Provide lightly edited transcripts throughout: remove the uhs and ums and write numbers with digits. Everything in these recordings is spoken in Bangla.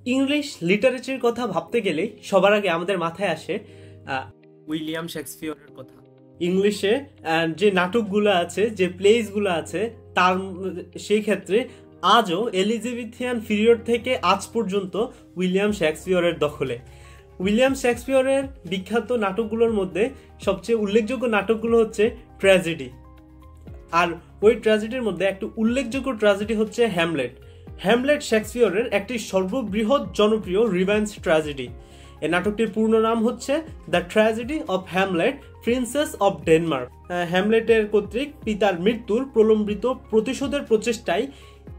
ইংলিশ লিটারেচারের কথা ভাবতে গেলে সবার আগে আমাদের মাথায় আসে উইলিয়াম শেক্সপিয়রের কথা। ইংলিশে যে নাটকগুলো আছে, যে প্লেসগুলো আছে, তার সেই ক্ষেত্রে আজও এলিজাবেথিয়ান পিরিয়ড থেকে আজ পর্যন্ত উইলিয়াম শেক্সপিয়রের দখলে। উইলিয়াম শেক্সপিয়রের বিখ্যাত নাটকগুলোর মধ্যে সবচেয়ে উল্লেখযোগ্য নাটকগুলো হচ্ছে ট্র্যাজেডি। আর ওই ট্র্যাজেডির মধ্যে একটি উল্লেখযোগ্য ট্র্যাজেডি হচ্ছে হ্যামলেট। হ্যামলেট শেক্সপিয়রের একটি সর্ববৃহৎ জনপ্রিয় রিভেঞ্জ ট্র্যাজেডি। এই নাটকটির পূর্ণ নাম হচ্ছে the tragedy of Hamlet, princess of Denmark. হ্যামলেটের কর্তৃক পিতার মৃত্যুর প্রলম্বিত প্রতিশোধের প্রচেষ্টায়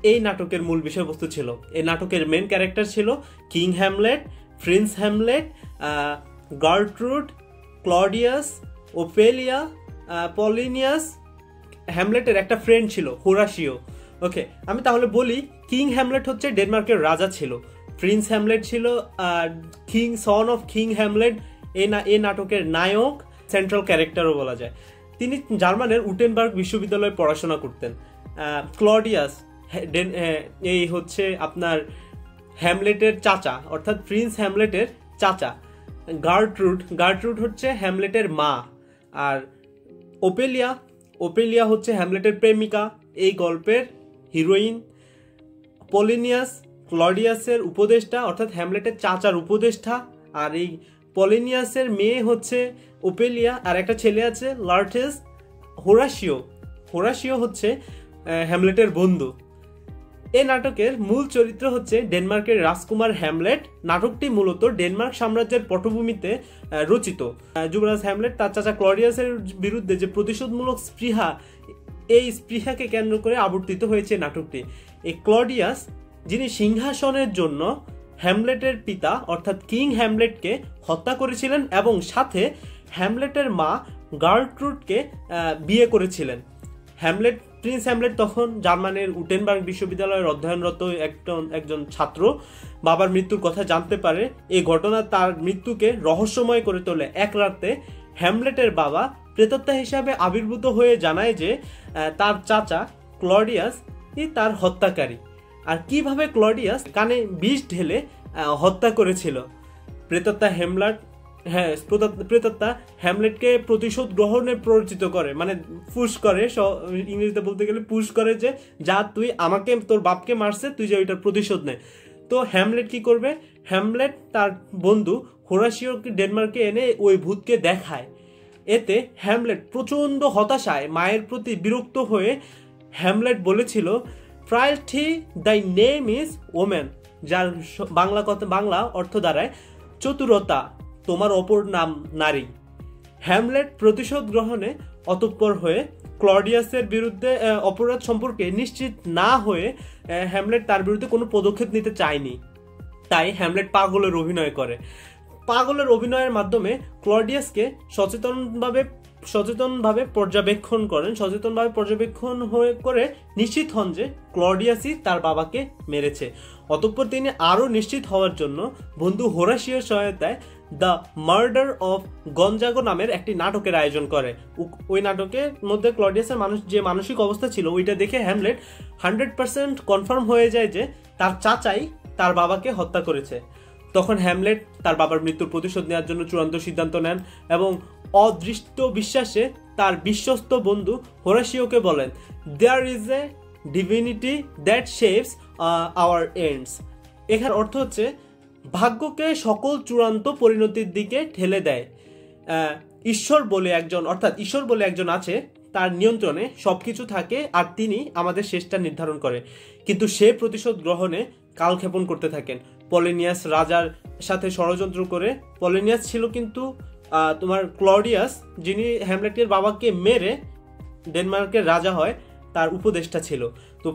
এই নাটকের মূল বিষয়বস্তু ছিল। এই নাটকের মেন ক্যারেক্টার ছিল king Hamlet, prince Hamlet, Gertrude, Claudius, Ophelia, Polonius. হ্যামলেটের একটা ফ্রেন্ড ছিল হোরাশিও। ওকে, আমি তাহলে বলি, কিং হ্যামলেট হচ্ছে ডেনমার্কের রাজা ছিল। প্রিন্স হ্যামলেট ছিল king, son of king Hamlet. এই নাটকের নায়ক, সেন্ট্রাল ক্যারেক্টারও বলা যায়। তিনি জার্মানের উটেনবার্গ বিশ্ববিদ্যালয়ে পড়াশোনা করতেন। ক্লডিয়াস এই হচ্ছে আপনার হ্যামলেটের চাচা, অর্থাৎ প্রিন্স হ্যামলেটের চাচা। গার্ট্রুড হচ্ছে হ্যামলেটের মা। আর ওপেলিয়া হচ্ছে হ্যামলেটের প্রেমিকা, এই গল্পের হিরোইন। পলিনিয়াস ক্লডিয়াসের উপদেষ্টা, অর্থাৎ হ্যামলেটের চাচার উপদেষ্টা। আর এই পলিনিয়াসের মেয়ে হচ্ছে ওপেলিয়া, আর একটা ছেলে আছে লার্টেস। হোরাশিও হচ্ছে হ্যামলেটের বন্ধু। এই নাটকের মূল চরিত্র হচ্ছে ডেনমার্কের রাজকুমার হ্যামলেট। নাটকটি মূলত ডেনমার্ক সাম্রাজ্যের পটভূমিতে রচিত। যুবরাজ হ্যামলেট তার চাচা ক্লডিয়াসের বিরুদ্ধে যে প্রতিশোধমূলক স্পৃহা, এই স্পৃহাকে কেন্দ্র করে আবর্তিত হয়েছে নাটকটি। এই ক্লডিয়াস, যিনি সিংহাসনের জন্য হ্যামলেটের পিতা অর্থাৎ কিং হ্যামলেটকে হত্যা করেছিলেন এবং সাথে হ্যামলেটের মা গার্ট্রুডকে বিয়ে করেছিলেন। প্রিন্স হ্যামলেট তখন জার্মানির উটেনবার্গ বিশ্ববিদ্যালয়ের অধ্যয়নরত একজন ছাত্র। বাবার মৃত্যুর কথা জানতে পারে। এই ঘটনা তার মৃত্যুকে রহস্যময় করে তোলে। এক রাতে হ্যামলেটের বাবা প্রেতাত্মা হিসাবে আবির্ভূত হয়ে জানায় যে তার চাচা ক্লডিয়াস তার হত্যাকারী। আর কিভাবে ক্লডিয়াস কানে বিষ ঢেলে হত্যা করেছিল। প্রেতাত্মা হ্যামলেটকে প্রতিশোধ গ্রহণে প্ররোচিত করে, মানে পুশ করে, ইংরেজিতে বলতে গেলে পুশ করে যে যা তুই আমাকে, তোর বাপকে মারছে, তুই যে ওইটার প্রতিশোধ নে। তো হ্যামলেট কি করবে? হ্যামলেট তার বন্ধু হোরাশিওকে ডেনমার্কে এনে ওই ভূতকে দেখায়। এতে হ্যামলেট প্রচণ্ড হতাশায়, মায়ের প্রতি বিরক্ত হয়ে হ্যামলেট বলেছিল, ফ্রাইলটি দাই নেম ইজ ওম্যান, যার বাংলা অর্থ দাঁড়ায় চতুরতা, তোমার অপর নাম নারী। হ্যামলেট প্রতিশোধ গ্রহণে অতঃপর হয়ে ক্লডিয়াসের বিরুদ্ধে অপরাধ সম্পর্কে নিশ্চিত না হয়ে হ্যামলেট তার বিরুদ্ধে কোনো পদক্ষেপ নিতে চায়নি। তাই হ্যামলেট পাগলের অভিনয় করে। পাগলের অভিনয়ের মাধ্যমে ক্লডিয়াসকে সচেতনভাবে পর্যবেক্ষণ করে নিশ্চিত হন যে ক্লডিয়াসই তার বাবাকে মেরেছে। অতঃপর তিনি আরও নিশ্চিত হওয়ার জন্য বন্ধু হোরাশিওর সহায়তায় দ্য মার্ডার অফ গঞ্জাগো নামের একটি নাটকের আয়োজন করে। ওই নাটকের মধ্যে ক্লডিয়াসের যে মানসিক অবস্থা ছিল, ওইটা দেখে হ্যামলেট 100% কনফার্ম হয়ে যায় যে তার চাচাই তার বাবাকে হত্যা করেছে। তখন হ্যামলেট তার বাবার মৃত্যুর প্রতিশোধ নেওয়ার জন্য চূড়ান্ত সিদ্ধান্ত নেন এবং অদৃষ্ট বিশ্বাসে তার বিশ্বস্ত বন্ধু হোরাশিওকে বলেন, there is a divinity that shapes our ends. এখানে অর্থ হচ্ছে ভাগ্যকে সকল চূড়ান্ত পরিণতির দিকে ঠেলে দেয়। ঈশ্বর বলে একজন আছে, তার নিয়ন্ত্রণে সবকিছু থাকে, আর তিনি আমাদের শেষটা নির্ধারণ করে। কিন্তু সে প্রতিশোধ গ্রহণে কালক্ষেপণ করতে থাকেন। পলিনিয়াস রাজার সাথে ষড়যন্ত্র করে, পলিনিয়াস ছিল কিন্তু তোমার ক্লডিয়াস, যিনি হ্যামলেটের বাবাকে মেরে ডেনমার্কের রাজা হয়, তার উপদেষ্টা ছিল। তো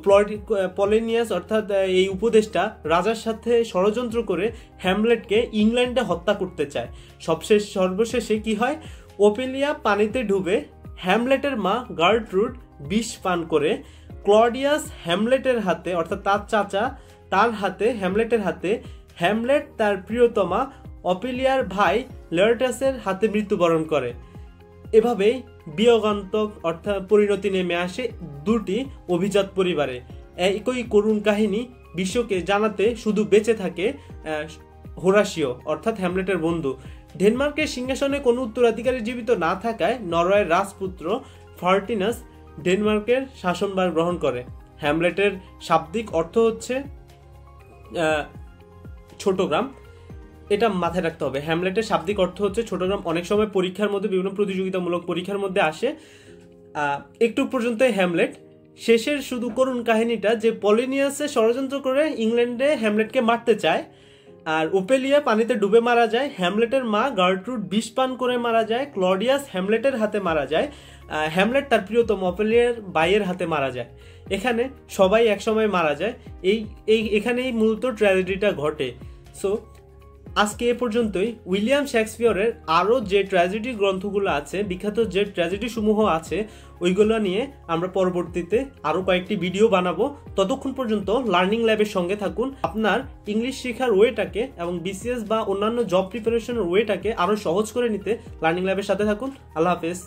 পলিনিয়াস অর্থাৎ এই উপদেষ্টা রাজার সাথে ষড়যন্ত্র করে হ্যামলেটকে ইংল্যান্ডে হত্যা করতে চায়। সর্বশেষে কি হয়? ওপেলিয়া পানিতে ডুবে, হ্যামলেটের মা গার্ট্রুড বিষ পান করে, ক্লডিয়াস হ্যামলেটের হাতে, অর্থাৎ তার চাচা তার হাতে, হ্যামলেটের হাতে, হ্যামলেট তার প্রিয়তমা ওপেলিয়ার ভাই লার্টাসের হাতে মৃত্যুবরণ করে। এভাবেই বিয়োগান্তক অর্থাৎ পরিণতি নেমে আসে দুটি অভিজাত পরিবারে। একই করুণ কাহিনী বিশ্বকে জানাতে শুধু বেঁচে থাকে হোরাশিও অর্থাৎ হ্যামলেটের বন্ধু। ডেনমার্কের সিংহাসনে কোনো উত্তরাধিকারী জীবিত না থাকায় নরওয়ের রাজপুত্র ফার্টিনাস ডেনমার্কের শাসনভার গ্রহণ করে। হ্যামলেটের শাব্দিক অর্থ হচ্ছে ছোট গ্রাম, এটা মাথায় রাখতে হবে। হ্যামলেটের শাব্দিক অর্থ হচ্ছে ছোট গ্রাম। অনেক সময় পরীক্ষার মধ্যে, বিভিন্ন প্রতিযোগিতামূলক পরীক্ষার মধ্যে আসে। একটু পর্যন্ত হ্যামলেট, শেষের শুধু করুণ কাহিনীটা যে পলিনিয়াসে ষড়যন্ত্র করে ইংল্যান্ডে হ্যামলেটকে মারতে চায়, আর ওপেলিয়া পানিতে ডুবে মারা যায়, হ্যামলেটের মা গার্ট্রুড বিষ পান করে মারা যায়, ক্লডিয়াস হ্যামলেটের হাতে মারা যায়, হ্যামলেট তার প্রিয়তম ওপেলিয়ার বাইয়ের হাতে মারা যায়। এখানে সবাই একসময় মারা যায়। এখানেই মূলত ট্র্যাজেডিটা ঘটে। সো আজকে এ পর্যন্তই। উইলিয়াম শেক্সপিয়রের আরও যে ট্র্যাজেডি গ্রন্থগুলো আছে, বিখ্যাত যে ট্র্যাজেডি সমূহ আছে, ওইগুলো নিয়ে আমরা পরবর্তীতে আরও কয়েকটি ভিডিও বানাবো। ততক্ষণ পর্যন্ত লার্নিং ল্যাবের সঙ্গে থাকুন। আপনার ইংলিশ শেখার ওয়েটাকে এবং বিসিএস বা অন্যান্য জব প্রিপারেশনের ওয়েটাকে আরও সহজ করে নিতে লার্নিং ল্যাবের সাথে থাকুন। আল্লাহ হাফেজ।